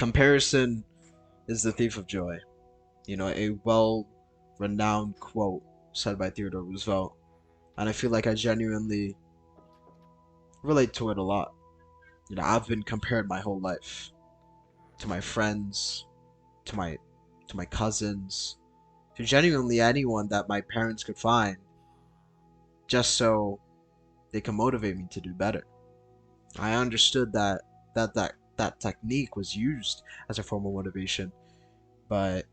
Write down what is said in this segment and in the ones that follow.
Comparison is the thief of joy. A well-renowned quote said by Theodore Roosevelt, and I feel like I genuinely relate to it a lot. I've been compared my whole life to my friends, to my cousins, to genuinely anyone that my parents could find, just so they can motivate me to do better. I understood that technique was used as a form of motivation, but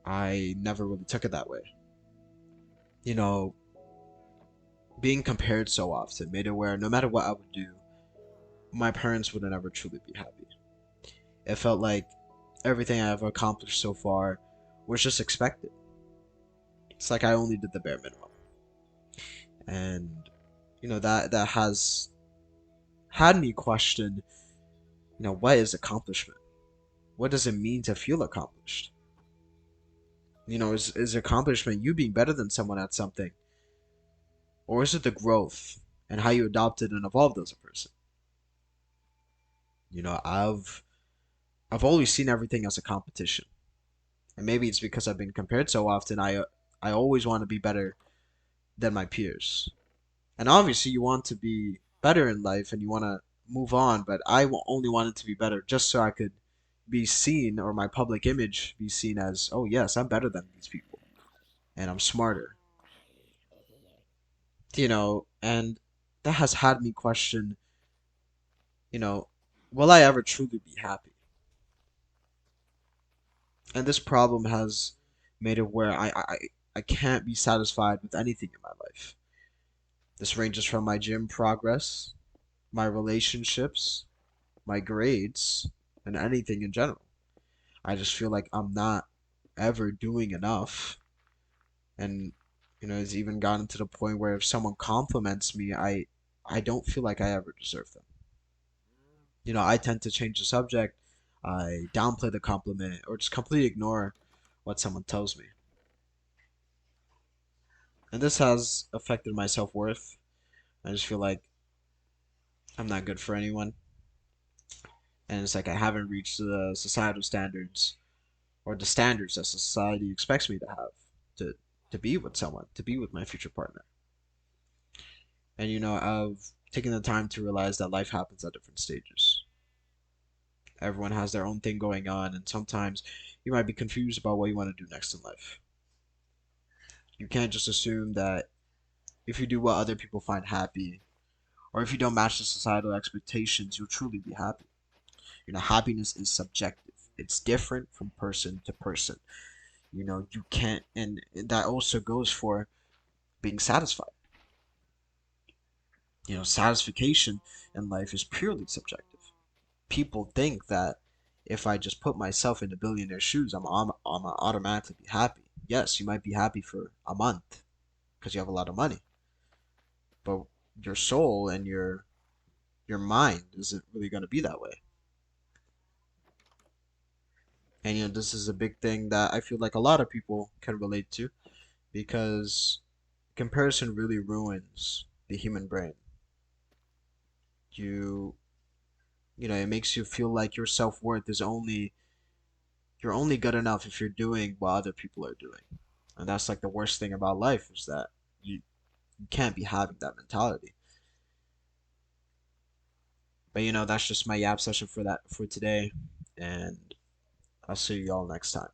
I never really took it that way. You know, Being compared so often made it where no matter what I would do, my parents wouldn't ever truly be happy. It felt like everything I've accomplished so far was just expected. It's like I only did the bare minimum. And that has had me question, what is accomplishment? What does it mean to feel accomplished? Is accomplishment you being better than someone at something? Or is it the growth and how you adopted and evolved as a person? You know, I've always seen everything as a competition. And maybe it's because I've been compared so often, I always want to be better than my peers. And obviously you want to be better in life and you want to move on, but only wanted to be better just so I could be seen, or my public image be seen as, oh yes, I'm better than these people and I'm smarter. And that has had me question, you know, will I ever truly be happy? And this problem has made it where I can't be satisfied with anything in my life. This ranges from my gym progress, my relationships, my grades, and anything in general. I just feel like I'm not ever doing enough. And it's even gotten to the point where if someone compliments me, I don't feel like I ever deserve them. I tend to change the subject, I downplay the compliment, or just completely ignore what someone tells me. And this has affected my self-worth. I just feel like I'm not good for anyone. And it's like I haven't reached the societal standards, or the standards that society expects me to have to to be with someone, to be with my future partner. And I've taken the time to realize that life happens at different stages. Everyone has their own thing going on, and sometimes you might be confused about what you want to do next in life. You can't just assume that if you do what other people find happy, or if you don't match the societal expectations, you'll truly be happy. Happiness is subjective. It's different from person to person. You can't, and that also goes for being satisfied. Satisfaction in life is purely subjective. People think that if I just put myself in a billionaire's shoes, I'm automatically be happy. Yes, you might be happy for a month because you have a lot of money, but your soul and your mind isn't really going to be that way. And this is a big thing that I feel like a lot of people can relate to, because comparison really ruins the human brain. You it makes you feel like your self-worth is only you're only good enough if you're doing what other people are doing. And that's like the worst thing about life, is that you can't be having that mentality. But that's just my yap session for today, and I'll see you all next time.